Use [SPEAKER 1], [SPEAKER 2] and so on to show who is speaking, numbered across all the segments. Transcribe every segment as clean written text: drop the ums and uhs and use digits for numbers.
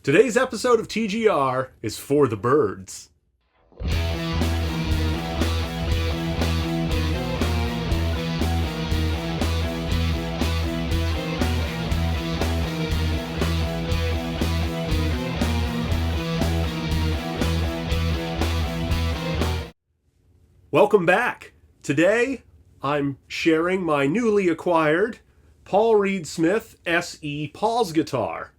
[SPEAKER 1] Today's episode of TGR is for the birds. Welcome back. Today, I'm sharing my newly acquired Paul Reed Smith SE Paul's guitar.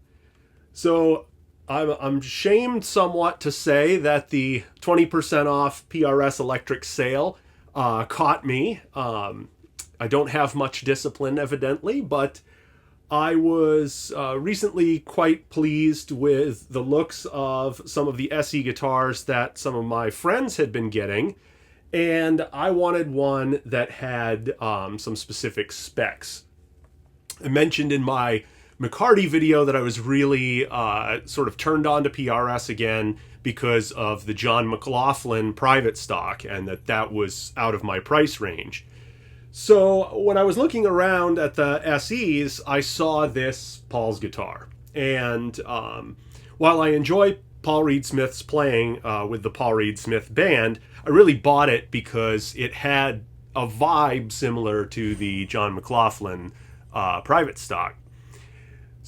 [SPEAKER 1] So I'm shamed somewhat to say that the 20% off PRS Electric sale caught me. I don't have much discipline, evidently, but I was recently quite pleased with the looks of some of the SE guitars that some of my friends had been getting. And I wanted one that had some specific specs. I mentioned in my McCarty video that I was really sort of turned on to PRS again because of the John McLaughlin private stock, and that was out of my price range. So when I was looking around at the SEs, I saw this Paul's guitar. And while I enjoy Paul Reed Smith's playing with the Paul Reed Smith band, I really bought it because it had a vibe similar to the John McLaughlin private stock.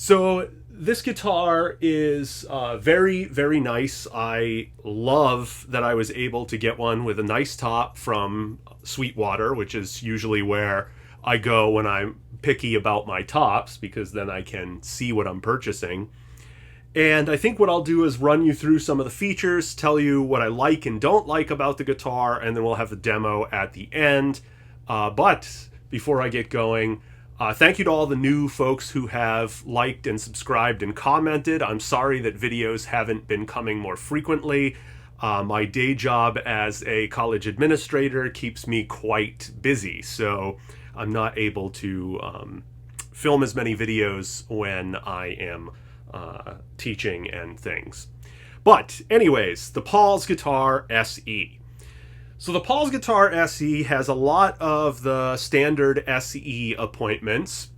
[SPEAKER 1] So this guitar is very, very nice. I love that I was able to get one with a nice top from Sweetwater, which is usually where I go when I'm picky about my tops, because then I can see what I'm purchasing. And I think what I'll do is run you through some of the features, tell you what I like and don't like about the guitar, and then we'll have the demo at the end. But before I get going, thank you to all the new folks who have liked and subscribed and commented. I'm sorry that videos haven't been coming more frequently. My day job as a college administrator keeps me quite busy, so I'm not able to film as many videos when I am teaching and things. But anyways, the Paul's Guitar SE. So the Paul's Guitar SE has a lot of the standard SE appointments.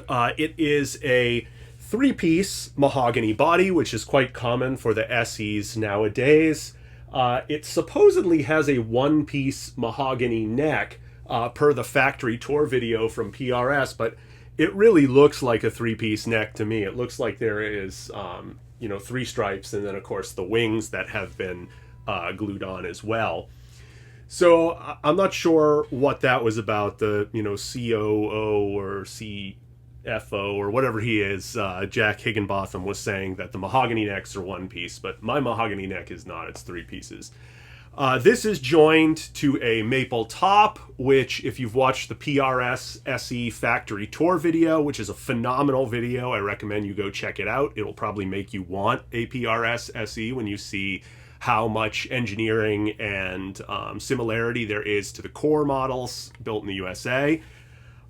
[SPEAKER 1] It is a three-piece mahogany body, which is quite common for the SEs nowadays. It supposedly has a one-piece mahogany neck per the factory tour video from PRS, but it really looks like a three-piece neck to me. It looks like there is, three stripes, and then, of course, the wings that have been glued on as well. So I'm not sure what that was about, the, COO or CFO or whatever he is. Jack Higginbotham was saying that the mahogany necks are one piece, but my mahogany neck is not. It's three pieces. This is joined to a maple top, which, if you've watched the PRS SE factory tour video, which is a phenomenal video, I recommend you go check it out. It'll probably make you want a PRS SE when you see how much engineering and similarity there is to the core models built in the USA.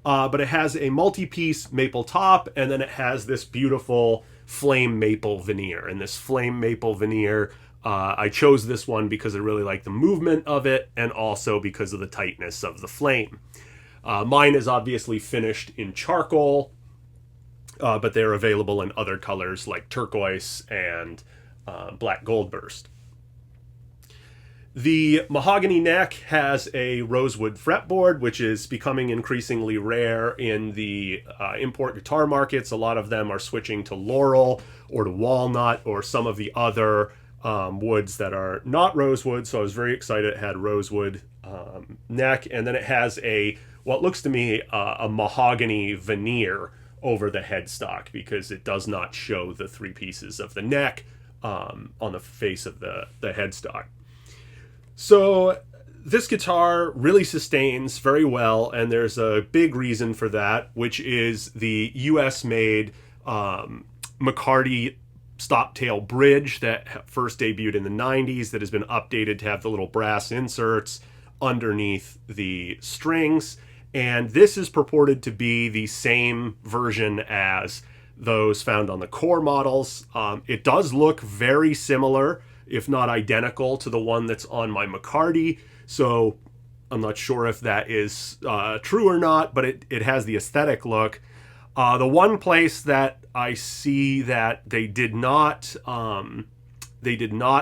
[SPEAKER 1] But it has a multi-piece maple top, and then it has this beautiful flame maple veneer. And this flame maple veneer, I chose this one because I really like the movement of it, and also because of the tightness of the flame. Mine is obviously finished in charcoal, but they're available in other colors like turquoise and black gold burst. The mahogany neck has a rosewood fretboard, which is becoming increasingly rare in the import guitar markets. A lot of them are switching to laurel or to walnut or some of the other woods that are not rosewood. So I was very excited it had rosewood neck, and then it has what looks to me a mahogany veneer over the headstock, because it does not show the three pieces of the neck on the face of the headstock. So this guitar really sustains very well, and there's a big reason for that, which is the US-made McCarty stop-tail bridge that first debuted in the 90s, that has been updated to have the little brass inserts underneath the strings. And this is purported to be the same version as those found on the core models. It does look very similar, if not identical, to the one that's on my McCarty. So I'm not sure if that is true or not, but it has the aesthetic look. The one place that I see that they did not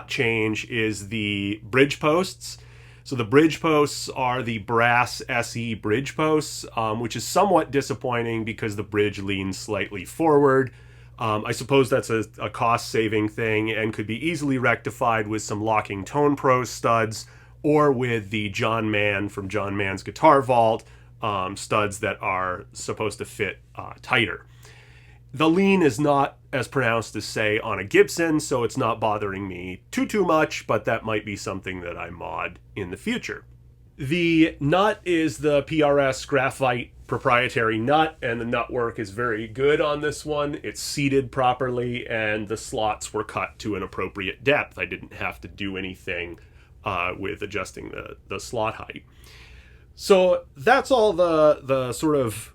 [SPEAKER 1] change is the bridge posts. So the bridge posts are the brass SE bridge posts, which is somewhat disappointing because the bridge leans slightly forward. I suppose that's a cost-saving thing and could be easily rectified with some locking Tone Pro studs or with the John Mann from John Mann's Guitar Vault studs that are supposed to fit tighter. The lean is not as pronounced as, say, on a Gibson, so it's not bothering me too much, but that might be something that I mod in the future. The nut is the PRS Graphite proprietary nut, and the nut work is very good on this one. It's seated properly, and the slots were cut to an appropriate depth. I didn't have to do anything with adjusting the slot height. So that's all the sort of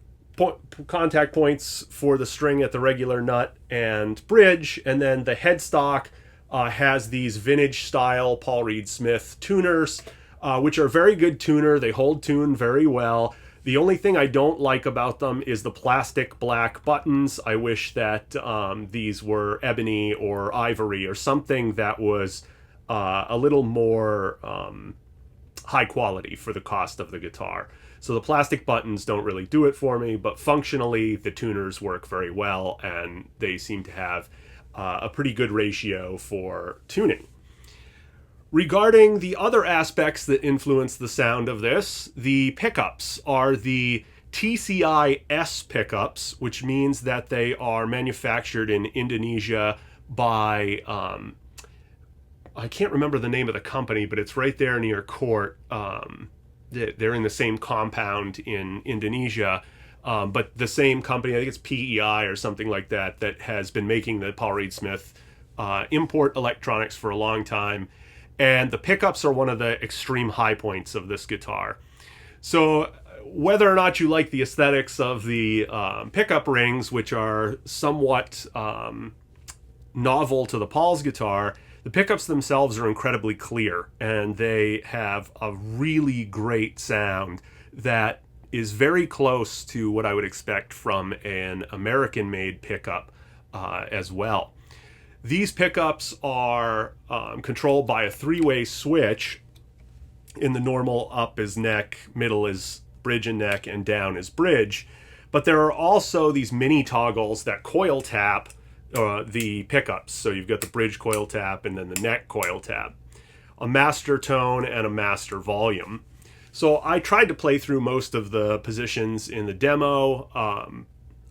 [SPEAKER 1] contact points for the string at the regular nut and bridge, and then the headstock has these vintage style Paul Reed Smith tuners, which are very good tuner. They hold tune very well. The only thing I don't like about them is the plastic black buttons. I wish that these were ebony or ivory or something that was a little more high quality for the cost of the guitar. So the plastic buttons don't really do it for me, but functionally the tuners work very well, and they seem to have a pretty good ratio for tuning. Regarding the other aspects that influence the sound of this, the pickups are the TCI S pickups, which means that they are manufactured in Indonesia by, I can't remember the name of the company, but it's right there near Court. They're in the same compound in Indonesia, but the same company, I think it's PEI or something like that, that has been making the Paul Reed Smith import electronics for a long time. And the pickups are one of the extreme high points of this guitar. So whether or not you like the aesthetics of the pickup rings, which are somewhat novel to the Paul's guitar, the pickups themselves are incredibly clear, and they have a really great sound that is very close to what I would expect from an American-made pickup as well. These pickups are controlled by a three-way switch. In the normal, up is neck, middle is bridge and neck, and down is bridge. But there are also these mini toggles that coil tap the pickups. So you've got the bridge coil tap and then the neck coil tap, a master tone and a master volume. So I tried to play through most of the positions in the demo.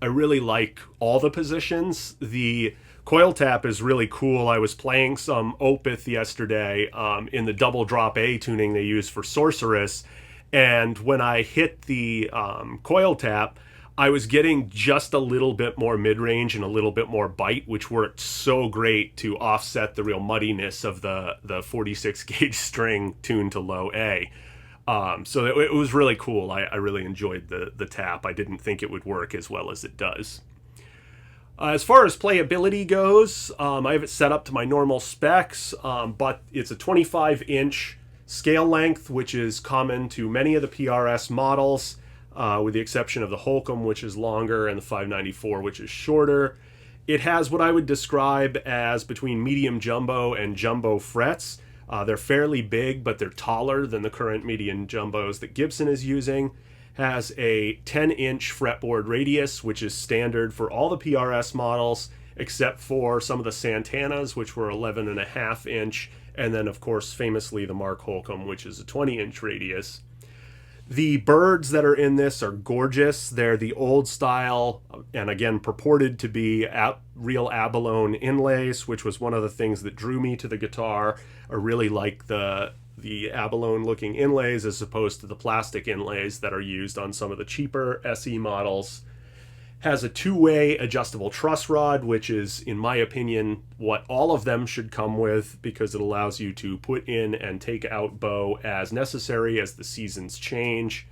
[SPEAKER 1] I really like all the positions. The coil tap is really cool. I was playing some Opeth yesterday in the double drop A tuning they use for Sorceress, and when I hit the coil tap, I was getting just a little bit more mid-range and a little bit more bite, which worked so great to offset the real muddiness of the 46 gauge string tuned to low A. So it was really cool. I really enjoyed the tap. I didn't think it would work as well as it does. As far as playability goes, I have it set up to my normal specs, but it's a 25-inch scale length, which is common to many of the PRS models, with the exception of the Holcomb, which is longer, and the 594, which is shorter. It has what I would describe as between medium jumbo and jumbo frets. They're fairly big, but they're taller than the current medium jumbos that Gibson is using. Has a 10-inch fretboard radius, which is standard for all the PRS models, except for some of the Santanas, which were 11.5-inch, and then, of course, famously the Mark Holcomb, which is a 20-inch radius. The birds that are in this are gorgeous. They're the old style, and again, purported to be real abalone inlays, which was one of the things that drew me to the guitar. I really like the abalone looking inlays as opposed to the plastic inlays that are used on some of the cheaper SE models. Has a two-way adjustable truss rod, which is, in my opinion, what all of them should come with, because it allows you to put in and take out bow as necessary as the seasons change.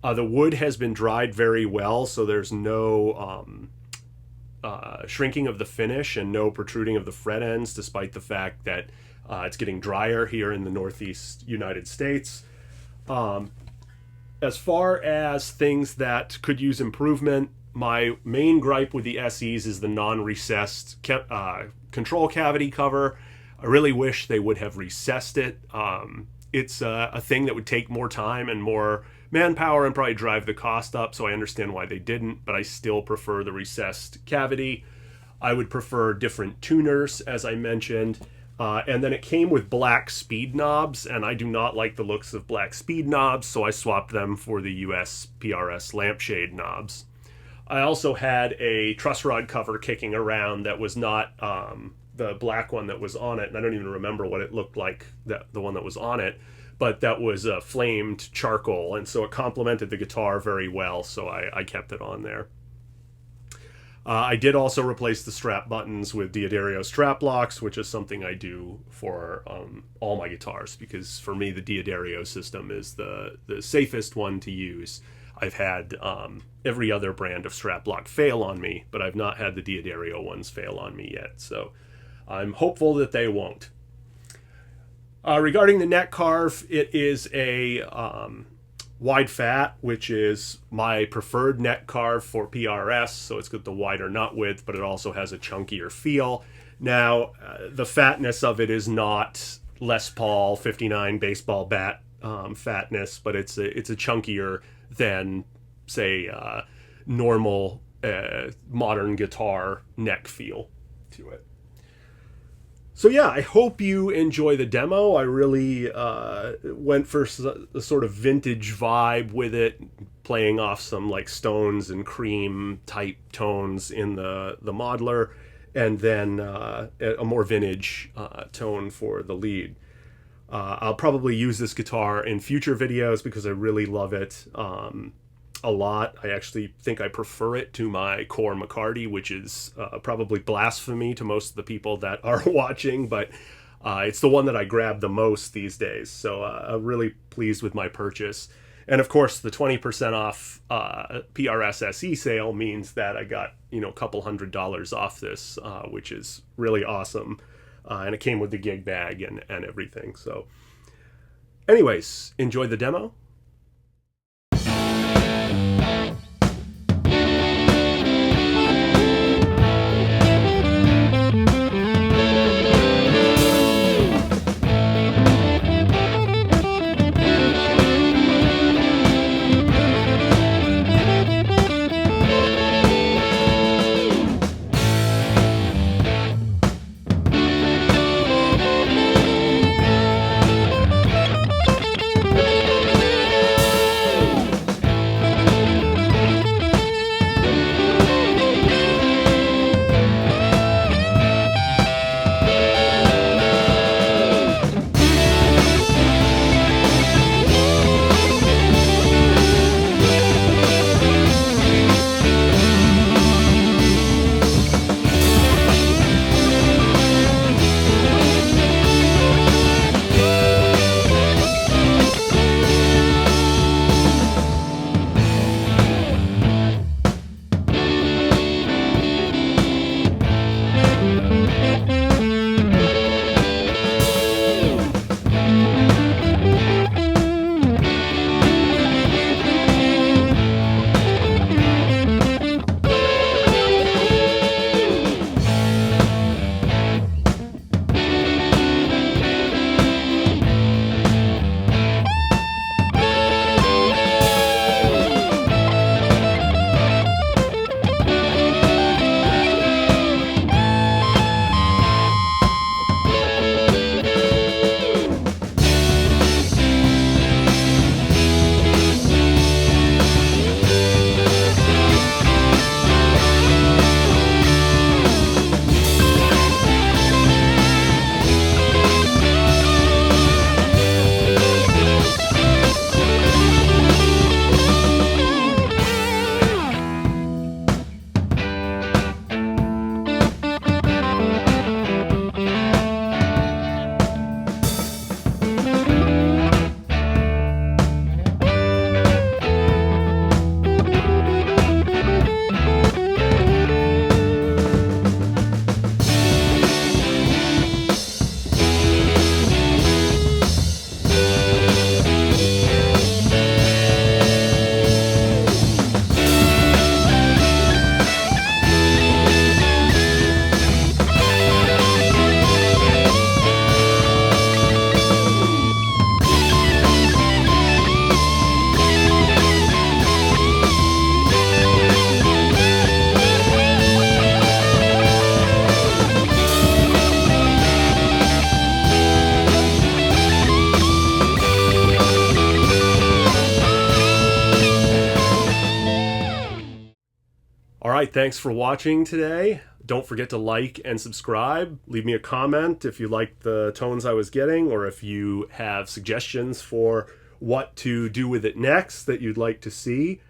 [SPEAKER 1] The wood has been dried very well, so there's no shrinking of the finish and no protruding of the fret ends, despite the fact that it's getting drier here in the Northeast United States. As far as things that could use improvement, My main gripe with the SEs is the non-recessed control cavity cover. I really wish they would have recessed it. It's a thing that would take more time and more manpower and probably drive the cost up, so I understand why they didn't, but I still prefer the recessed cavity. I would prefer different tuners, as I mentioned. And then it came with black speed knobs, and I do not like the looks of black speed knobs, so I swapped them for the US PRS lampshade knobs. I also had a truss rod cover kicking around that was not the black one that was on it, and I don't even remember what it looked like, the one that was on it, but that was flamed charcoal, and so it complemented the guitar very well, so I kept it on there. I did also replace the strap buttons with D'Addario strap locks, which is something I do for all my guitars, because for me the D'Addario system is the safest one to use. I've had every other brand of strap lock fail on me, but I've not had the D'Addario ones fail on me yet, so I'm hopeful that they won't. Regarding the neck carve, it is a wide fat, which is my preferred neck carve for PRS, so it's got the wider nut width, but it also has a chunkier feel. Now, the fatness of it is not Les Paul 59 baseball bat fatness, but it's a chunkier than, say, normal modern guitar neck feel to it. So yeah, I hope you enjoy the demo. I really went for the sort of vintage vibe with it, playing off some like Stones and Cream type tones in the modeler, and then a more vintage tone for the lead. I'll probably use this guitar in future videos because I really love it a lot. I actually think I prefer it to my Core McCarty, which is probably blasphemy to most of the people that are watching, but it's the one that I grab the most these days, so I'm really pleased with my purchase. And of course, the 20% off PRS SE sale means that I got, a couple $100 off this, which is really awesome. And it came with the gig bag and everything. So anyways, enjoy the demo. right, thanks for watching today. Don't forget to like and subscribe. Leave me a comment if you like the tones I was getting, or if you have suggestions for what to do with it next that you'd like to see.